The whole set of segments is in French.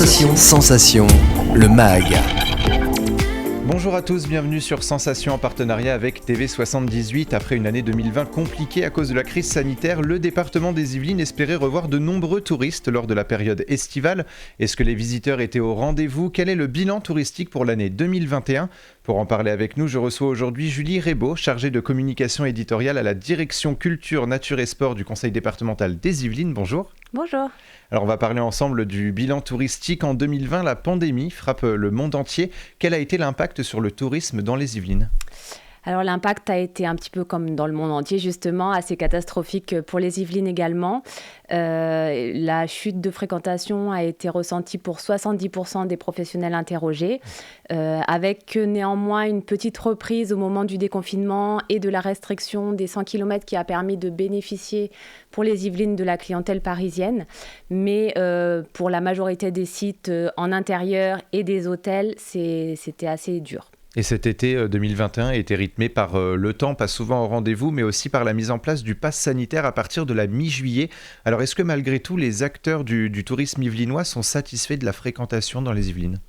Sensation, le MAG. Bonjour à tous, bienvenue sur Sensation en partenariat avec TV78. Après une année 2020 compliquée à cause de la crise sanitaire, le département des Yvelines espérait revoir de nombreux touristes lors de la période estivale. Est-ce que les visiteurs étaient au rendez-vous ? Quel est le bilan touristique pour l'année 2021 ? Pour en parler avec nous, je reçois aujourd'hui Julie Rebaud, chargée de communication éditoriale à la direction culture, nature et sport du conseil départemental des Yvelines. Bonjour. Bonjour. Alors on va parler ensemble du bilan touristique. En 2020, la pandémie frappe le monde entier. Quel a été l'impact sur le tourisme dans les Yvelines ? Alors l'impact a été un petit peu comme dans le monde entier, justement, assez catastrophique pour les Yvelines également. La chute de fréquentation a été ressentie pour 70% des professionnels interrogés, avec néanmoins une petite reprise au moment du déconfinement et de la restriction des 100 km qui a permis de bénéficier pour les Yvelines de la clientèle parisienne. Mais pour la majorité des sites en intérieur et des hôtels, c'était assez dur. Et cet été 2021 a été rythmé par le temps, pas souvent au rendez-vous, mais aussi par la mise en place du pass sanitaire à partir de la mi-juillet. Alors est-ce que malgré tout, les acteurs du tourisme yvelinois sont satisfaits de la fréquentation dans les Yvelines ?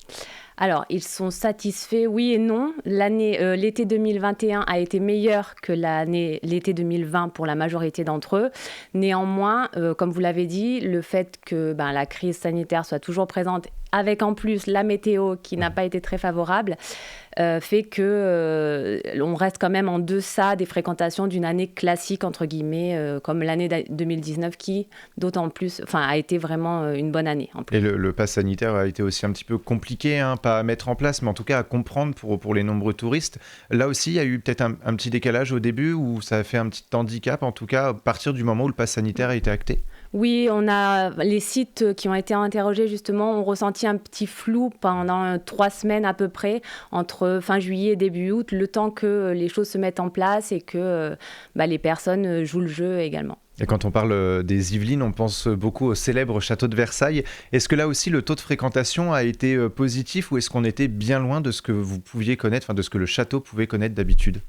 Alors, ils sont satisfaits, oui et non. L'été 2021 a été meilleur que l'été 2020 pour la majorité d'entre eux. Néanmoins, comme vous l'avez dit, le fait que la crise sanitaire soit toujours présente, avec en plus la météo qui n'a pas été très favorable, fait que on reste quand même en deçà des fréquentations d'une année classique, entre guillemets, comme l'année 2019 qui, d'autant plus, a été vraiment une bonne année. En plus. Et le pass sanitaire a été aussi un petit peu compliqué, pas à mettre en place, mais en tout cas à comprendre pour les nombreux touristes. Là aussi, il y a eu peut-être un petit décalage au début où ça a fait un petit handicap, en tout cas à partir du moment où le pass sanitaire a été acté. Oui, on a les sites qui ont été interrogés justement ont ressenti un petit flou pendant 3 semaines à peu près entre fin juillet et début août, le temps que les choses se mettent en place et que les personnes jouent le jeu également. Et quand on parle des Yvelines, on pense beaucoup au célèbre château de Versailles. Est-ce que là aussi le taux de fréquentation a été positif ou est-ce qu'on était bien loin de ce que vous pouviez connaître, de ce que le château pouvait connaître d'habitude ?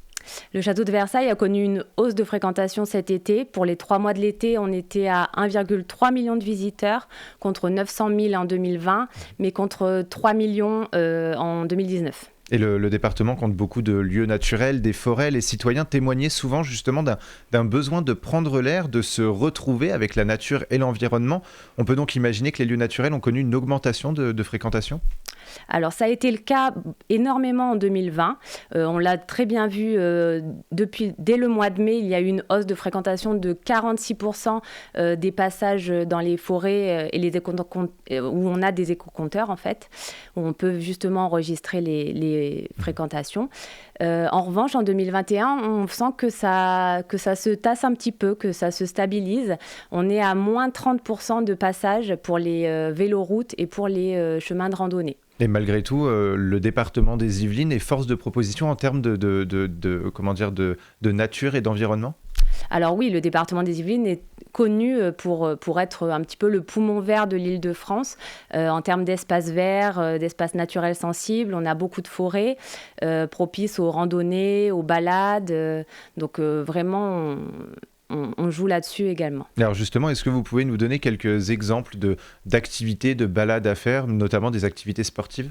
Le château de Versailles a connu une hausse de fréquentation cet été. Pour les 3 mois de l'été, on était à 1,3 million de visiteurs contre 900 000 en 2020, mais contre 3 millions en 2019. Et le département compte beaucoup de lieux naturels, des forêts. Les citoyens témoignaient souvent justement d'un besoin de prendre l'air, de se retrouver avec la nature et l'environnement. On peut donc imaginer que les lieux naturels ont connu une augmentation de fréquentation ? Alors, ça a été le cas énormément en 2020. On l'a très bien vu dès le mois de mai. Il y a eu une hausse de fréquentation de 46% des passages dans les forêts et où on a des éco-compteurs, en fait, où on peut justement enregistrer les fréquentations. En revanche, en 2021, on sent que ça se tasse un petit peu, que ça se stabilise. On est à moins 30% de passages pour les véloroutes et pour les chemins de randonnée. Et malgré tout, le département des Yvelines est force de proposition en termes de nature et d'environnement ? Alors oui, le département des Yvelines est connu pour être un petit peu le poumon vert de l'Île-de-France en termes d'espaces verts, d'espaces naturels sensibles. On a beaucoup de forêts propices aux randonnées, aux balades. Donc vraiment, on joue là-dessus également. Alors justement, est-ce que vous pouvez nous donner quelques exemples d'activités, de balades à faire, notamment des activités sportives ?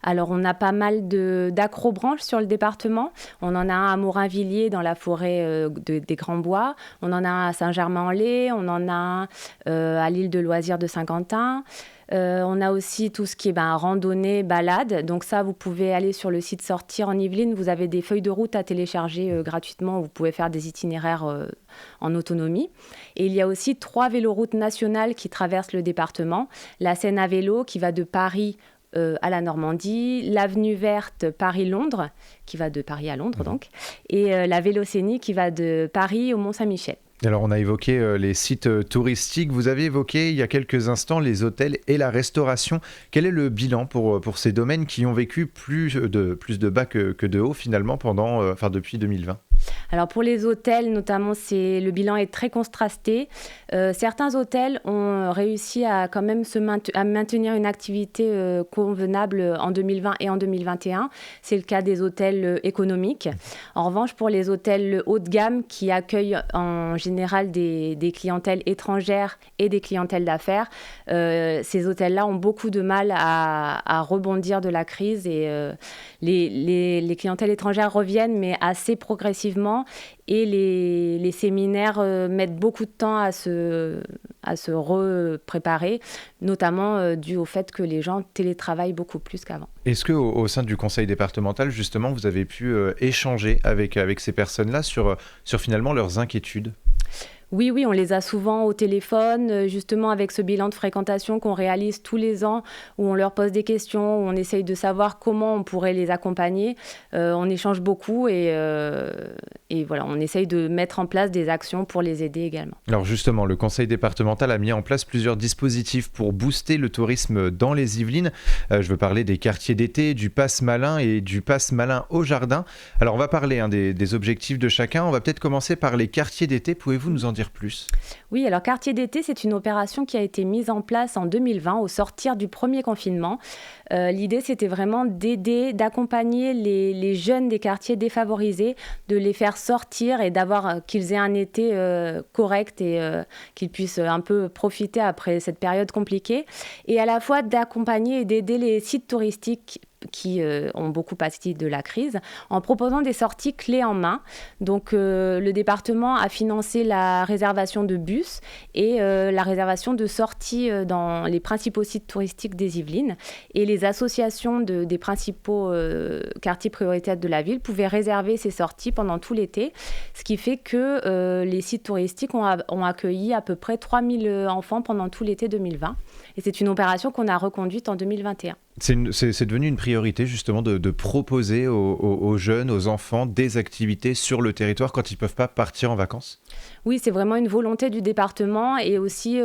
Alors, on a pas mal d'acrobranches sur le département. On en a un à Morinvilliers, dans la forêt des Grands Bois. On en a un à Saint-Germain-en-Laye. On en a un à l'île de loisirs de Saint-Quentin. On a aussi tout ce qui est randonnée, balade. Donc ça, vous pouvez aller sur le site Sortir en Yvelines. Vous avez des feuilles de route à télécharger gratuitement. Vous pouvez faire des itinéraires en autonomie. Et il y a aussi 3 véloroutes nationales qui traversent le département. La Seine à vélo qui va de Paris à la Normandie, l'avenue verte Paris-Londres, qui va de Paris à Londres donc, et la Vélocénie qui va de Paris au Mont-Saint-Michel. Alors on a évoqué les sites touristiques, vous avez évoqué il y a quelques instants les hôtels et la restauration. Quel est le bilan pour ces domaines qui ont vécu plus de bas que de haut finalement depuis 2020 ? Alors pour les hôtels, notamment, le bilan est très contrasté. Certains hôtels ont réussi à quand même à maintenir une activité convenable en 2020 et en 2021. C'est le cas des hôtels économiques. En revanche, pour les hôtels haut de gamme qui accueillent en général des clientèles étrangères et des clientèles d'affaires, ces hôtels-là ont beaucoup de mal à rebondir de la crise et les clientèles étrangères reviennent, mais assez progressivement. Et les séminaires mettent beaucoup de temps à se repréparer, notamment dû au fait que les gens télétravaillent beaucoup plus qu'avant. Est-ce qu'au sein du conseil départemental, justement, vous avez pu échanger avec ces personnes-là sur finalement leurs inquiétudes ? Oui, on les a souvent au téléphone, justement avec ce bilan de fréquentation qu'on réalise tous les ans, où on leur pose des questions, où on essaye de savoir comment on pourrait les accompagner. On échange beaucoup et voilà, on essaye de mettre en place des actions pour les aider également. Alors justement, le conseil départemental a mis en place plusieurs dispositifs pour booster le tourisme dans les Yvelines. Je veux parler des quartiers d'été, du Pass Malin et du Pass Malin au jardin. Alors on va parler des objectifs de chacun. On va peut-être commencer par les quartiers d'été. Pouvez-vous nous en dire plus ? Oui, alors Quartier d'été, c'est une opération qui a été mise en place en 2020 au sortir du premier confinement. L'idée, c'était vraiment d'aider, d'accompagner les jeunes des quartiers défavorisés, de les faire sortir et qu'ils aient un été correct et qu'ils puissent un peu profiter après cette période compliquée. Et à la fois d'accompagner et d'aider les sites touristiques qui ont beaucoup pâti de la crise, en proposant des sorties clés en main. Donc, le département a financé la réservation de bus et la réservation de sorties dans les principaux sites touristiques des Yvelines. Et les associations des principaux quartiers prioritaires de la ville pouvaient réserver ces sorties pendant tout l'été, ce qui fait que les sites touristiques ont accueilli à peu près 3000 enfants pendant tout l'été 2020. Et c'est une opération qu'on a reconduite en 2021. C'est devenu une priorité justement de proposer aux jeunes, aux enfants, des activités sur le territoire quand ils ne peuvent pas partir en vacances ? Oui, c'est vraiment une volonté du département et aussi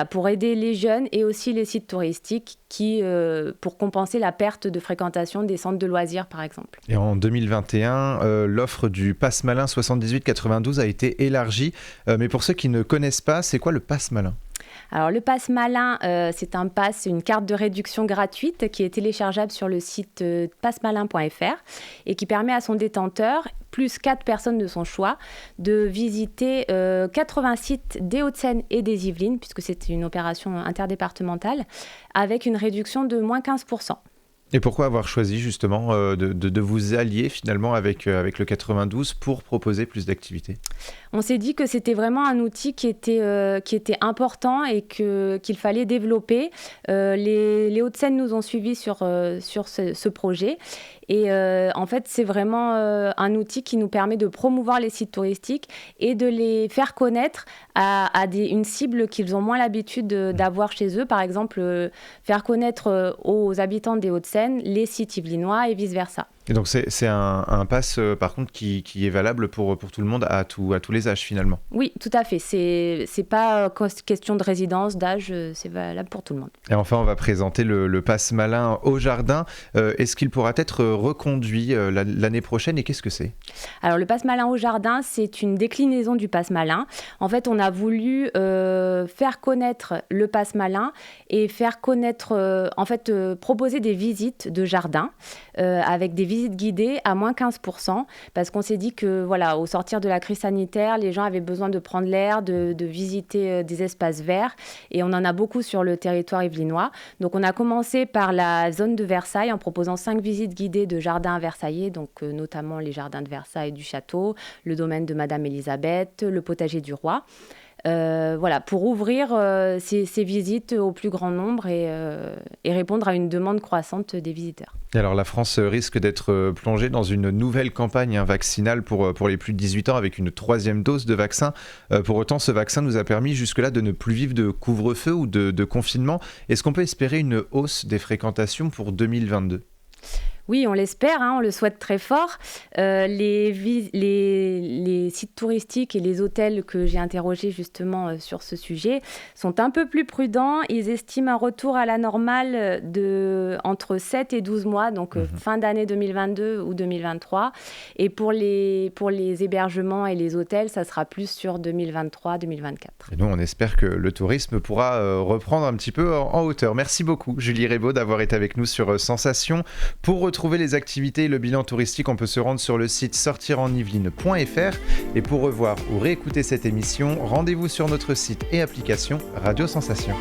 pour aider les jeunes et aussi les sites touristiques pour compenser la perte de fréquentation des centres de loisirs par exemple. Et en 2021, l'offre du Pass Malin 78-92 a été élargie. Mais pour ceux qui ne connaissent pas, c'est quoi le Pass Malin ? Alors le Pass Malin, c'est une carte de réduction gratuite qui est téléchargeable sur le site passmalin.fr et qui permet à son détenteur, plus 4 personnes de son choix, de visiter 80 sites des Hauts-de-Seine et des Yvelines, puisque c'est une opération interdépartementale, avec une réduction de moins 15%. Et pourquoi avoir choisi justement de vous allier finalement avec le 92 pour proposer plus d'activités ? On s'est dit que c'était vraiment un outil qui était important et qu'il fallait développer. Les Hauts-de-Seine nous ont suivis sur ce projet. Et en fait, c'est vraiment un outil qui nous permet de promouvoir les sites touristiques et de les faire connaître à une cible qu'ils ont moins l'habitude d'avoir chez eux. Par exemple, faire connaître aux habitants des Hauts-de-Seine les sites yvelinois et vice-versa. Et donc c'est un pass par contre qui est valable pour tout le monde à tous les âges finalement. Oui, tout à fait. C'est pas question de résidence, d'âge, c'est valable pour tout le monde. Et enfin, on va présenter le Pass Malin au jardin. Est-ce qu'il pourra être reconduit l'année prochaine et qu'est-ce que c'est ? Alors le Pass Malin au jardin, c'est une déclinaison du Pass Malin. En fait, on a voulu faire connaître le Pass Malin et faire connaître, proposer des visites de jardin avec des visites guidées à moins 15%, parce qu'on s'est dit que au sortir de la crise sanitaire, les gens avaient besoin de prendre l'air, de visiter des espaces verts, et on en a beaucoup sur le territoire yvelinois. Donc on a commencé par la zone de Versailles en proposant 5 visites guidées de jardins versaillais, donc notamment les jardins de Versailles et du château, le domaine de Madame Élisabeth, le potager du roi. Pour ouvrir ces visites au plus grand nombre et répondre à une demande croissante des visiteurs. Et alors la France risque d'être plongée dans une nouvelle campagne vaccinale pour les plus de 18 ans avec une 3e dose de vaccin. Pour autant, ce vaccin nous a permis jusque-là de ne plus vivre de couvre-feu ou de confinement. Est-ce qu'on peut espérer une hausse des fréquentations pour 2022 ? Oui, on l'espère, on le souhaite très fort. Les sites touristiques et les hôtels que j'ai interrogés justement sur ce sujet sont un peu plus prudents. Ils estiment un retour à la normale entre 7 et 12 mois, donc fin d'année 2022 ou 2023. Et pour les hébergements et les hôtels, ça sera plus sur 2023-2024. Et nous, on espère que le tourisme pourra reprendre un petit peu en hauteur. Merci beaucoup, Julie Rebaud, d'avoir été avec nous sur Sensation. Pour retrouver les activités et le bilan touristique, on peut se rendre sur le site sortirenYvelines.fr. Et pour revoir ou réécouter cette émission, rendez-vous sur notre site et application Radio Sensation.